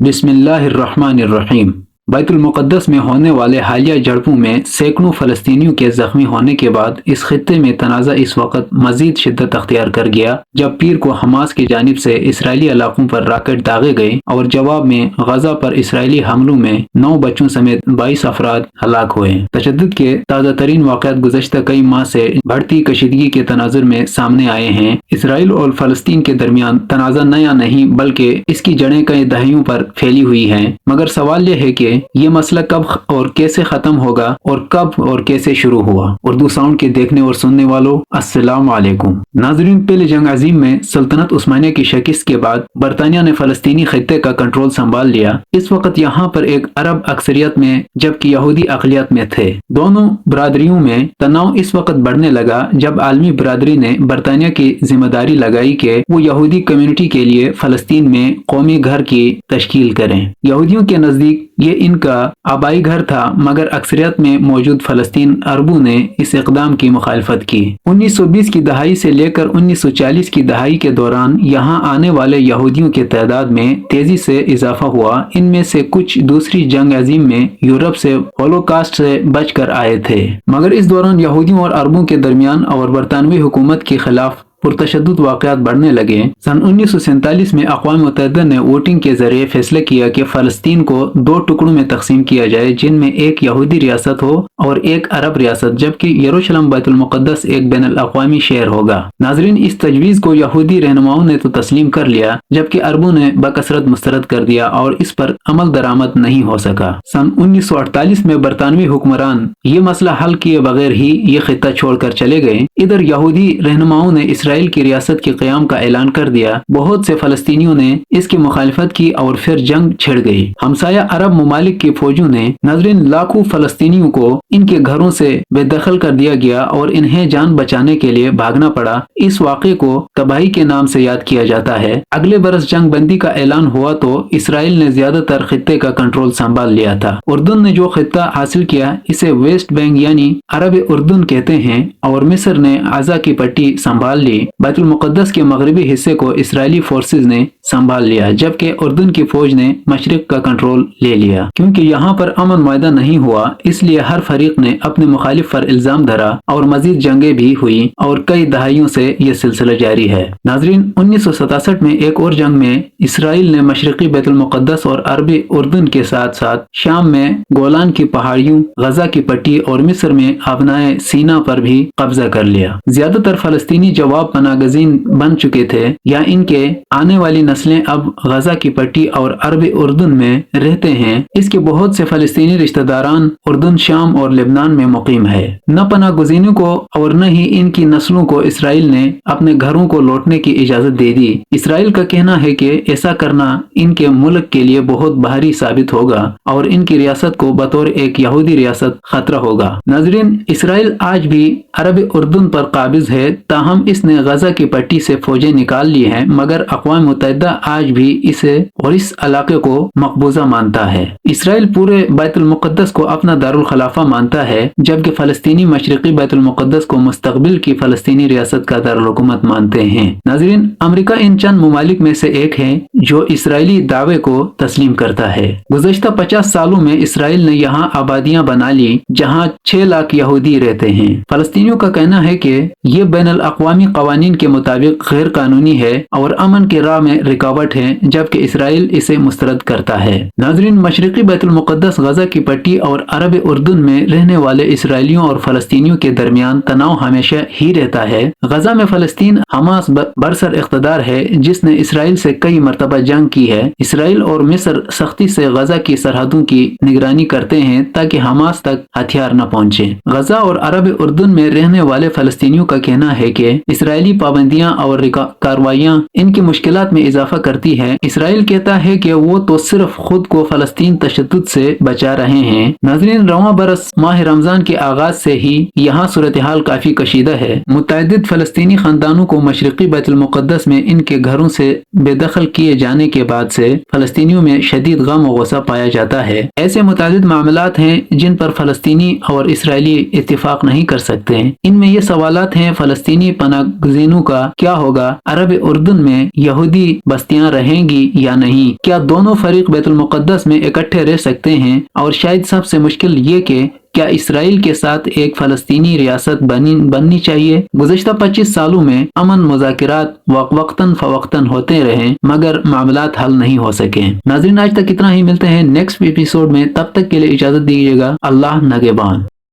बिस्मिल्लाहिर्रहमानिर्रहीम। बैतुल मुक़द्दस में होने वाले हालिया झड़पों में सैकड़ों फ़लस्तीनियों के ज़ख्मी होने के बाद इस खित्ते में तनाज़ा इस वक्त मज़ीद शिद्दत अख्तियार कर गया जब पीर को हमास की जानिब से इसराइली इलाकों पर रॉकेट दागे गए और जवाब में गजा पर इसराइली हमलों में 9 बच्चों समेत 22 अफराद हलाक हुए। तशद्दुद के ताज़ा तरीन वाक़यात गुज़श्ता कई माह से बढ़ती कशीदगी के तनाजुर में सामने आए हैं। इसराइल और फ़लस्तीन के दरमियान तनाज़ा नया नहीं बल्कि इसकी जड़ें कई दहाइयों पर फैली हुई हैं, मगर सवाल यह है कि ये मसला कब और कैसे खत्म होगा और कब और कैसे शुरू हुआ। उर्दू साउंड के देखने और सुनने वालों अस्सलाम वालेकुम। नाज़रीन, पहले जंग अजीम में सल्तनत उस्मानिया की शिकस्त के बाद बरतानिया ने फलस्तीनी खित्ते का कंट्रोल संभाल लिया। इस वक्त यहाँ पर एक अरब अक्सरियत में जबकि यहूदी अक़लियत में थे। दोनों बरादरियों में तनाव इस वक्त बढ़ने लगा जब आलमी बरादरी ने बरतानिया की जिम्मेदारी लगाई कि वो यहूदी कम्युनिटी के लिए फलस्तीन में कौमी घर की तश्कील करें। यहूदियों के नजदीक ये इनका आबाई घर था, मगर अक्सरियत में मौजूद फलस्तीन अरबों ने इस इक़दाम की मुखालफत की। 1920 की दहाई से लेकर 1940 की दहाई के दौरान यहाँ आने वाले यहूदियों के तादाद में तेजी से इजाफा हुआ। इनमें से कुछ दूसरी जंग अजीम में यूरोप से होलोकास्ट से बचकर आए थे, मगर इस दौरान यहूदियों और अरबों के दरमियान और बरतानवी हुकूमत के खिलाफ पुरतशद्दुद वाक़यात बढ़ने लगे। सन 1947 में अक़वाम मुत्तहिदा ने वोटिंग के जरिए फैसला किया कि फ़लस्तीन को 2 टुकड़ों में तकसीम किया जाए, जिनमें एक यहूदी रियासत हो और एक अरब रियासत, जबकि यरूशलेम बैतुल मुक़द्दस एक बैनुल अक़वामी शहर होगा। नाज़रीन, इस तजवीज़ को यहूदी रहनुमाओं ने तो तस्लीम कर लिया, जबकि अरबों ने बकसरत मुस्तरद कर दिया और इस पर अमल दरामद नहीं हो सका। सन 1948 में बरतानवी हुक्मरान ये मसला हल किए बगैर ही ये खित्ता छोड़कर चले गए। इधर यहूदी रहनुमाओं ने इसराइल की रियासत के क़याम का ऐलान कर दिया। बहुत से फलस्तीनियों ने इसकी मुखालफत की और फिर जंग छिड़ गई। हमसाया अरब ममालिक की फौजों ने नाज़रीन लाखों फलस्तीनियों को इनके घरों से बेदखल कर दिया गया और इन्हें जान बचाने के लिए भागना पड़ा। इस वाक़े को तबाही के नाम से याद किया जाता है। अगले बरस जंग बंदी का ऐलान हुआ तो इसराइल ने ज्यादातर खित्ते का कंट्रोल संभाल लिया था। उर्दन ने जो खित्ता हासिल किया इसे वेस्ट बैंक यानी अरब उर्दन कहते हैं और मिस्र ने आज़ा की पट्टी संभाल ली। बैतुल मुक़द्दस के मगरबी हिस्से को इसराइली फोर्सेज ने संभाल लिया, जबकि उर्दन की फौज ने मशरिक का कंट्रोल ले लिया। क्योंकि यहाँ पर अमन मुआहदा नहीं हुआ, इसलिए हर फरीक ने अपने मुखालिफ पर इल्जाम धरा और मजीद जंगें भी हुई और कई दहाइयों से यह सिलसिला जारी है। नाजरीन, 1967 में एक और जंग में इसराइल ने मशरिकी बैतुल मुक़द्दस और अरबी उर्दन के साथ साथ शाम में गोलान की पहाड़ियों, गजा की पट्टी और मिस्र में अबनाए सीना पर भी कब्जा कर लिया। ज्यादातर फलस्तीनी जवाब पनागजीन बन चुके थे या इनके आने वाली नस्लें अब गजा की पट्टी और अरबी उर्दन में रहते हैं। इसके बहुत से फलस्तीनी रिश्तेदारान उर्दन, शाम और लेबनान में मुकीम है। न पनागजीनों को और न ही इनकी नस्लों को इसराइल ने अपने घरों को लौटने की इजाजत दे दी। इसराइल का कहना है कि ऐसा करना इनके मुल्क के लिए बहुत भारी साबित होगा और इनकी रियासत को बतौर एक यहूदी रियासत खतरा होगा। नाजरीन, इसराइल आज भी अरबी उर्दन पर काबिज है, ताहम इसने गजा की पट्टी से फौजें निकाल ली हैं, मगर अक़वाम मुत्तहिदा आज भी इसे और इस इलाके को मकबूजा मानता है। इसराइल पूरे बैतुल मुक़द्दस को अपना दारुल खिलाफा मानता है, जबकि फलस्तीनी मशरिकी बैतुल मुक़द्दस को मुस्तक़बिल की फलस्तीनी रियासत का दारुल हुकूमत मानते हैं। नाज़रीन, अमेरिका इन चंद ममालिक में से एक है जो इसराइली दावे को तस्लीम करता है। गुज़श्ता 50 सालों में इसराइल ने यहाँ आबादियाँ बना ली जहाँ 6 लाख यहूदी रहते हैं। फलस्तीनियों का कहना है कि ये बैनुल अक़वामी क़वानीन के मुताबिक गैर कानूनी है और अमन के राह में रुकावट है, जबकि इसराइल इसे मुस्तरद करता है। नाज़रीन, मशरिकी बैतुल मुक़द्दस, गजा की पट्टी और अरब उर्दन में रहने वाले इसराइलियों और फलस्तीनियों के दरमियान तनाव हमेशा ही रहता है। गजा में फलस्तीन हमास बरसर इक़्तिदार है, जिसने इसराइल से कई मरतबा जंग की है। इसराइल और मिस्र सख्ती से गजा की सरहदों की निगरानी करते हैं ताकि हमास तक हथियार न पहुँचे। गजा और अरब उर्दन में रहने वाले फलस्तीनियों का कहना है कि इसराइली पाबंदियां और कार्रवाइयां इनकी मुश्किलात में इजाफा करती है। इसराइल कहता है कि वो तो सिर्फ खुद को फलस्तीन तशद्दुद से बचा रहे हैं। नाज़रीन, रवां बरस माह रमजान के आगाज से ही यहाँ सूरत हाल काफी कशीदा है। मुतअद्दिद फलस्तीनी खानदानों को मशरिकी बैतुल मुक़द्दस में इनके घरों से बेदखल किए जाने के बाद से फलस्तीनियों में शदीद गम और गुस्सा पाया जाता है। ऐसे मुतअद्दिद मामलात हैं जिन पर फलस्तीनी और इसराइली इत्तिफाक नहीं कर सकते। इनमें ये सवालात हैं: फलस्तीनी पनाह फलस्तीनियों का क्या होगा? अरब उर्दन में यहूदी बस्तियां रहेंगी या नहीं? क्या दोनों फरीक बैतुल मुक़द्दस में इकट्ठे रह सकते हैं? और शायद सबसे मुश्किल ये कि क्या इसराइल के साथ एक फलस्तीनी रियासत बननी चाहिए? गुज़श्ता 25 सालों में अमन मुज़ाकरात वक्तन फवक्तन होते रहे मगर मामलात हल नहीं हो सके। नाज़रीन, आज तक इतना ही। मिलते हैं नेक्स्ट एपिसोड में, तब तक के लिए इजाजत दीजिएगा। अल्लाह नगेबान।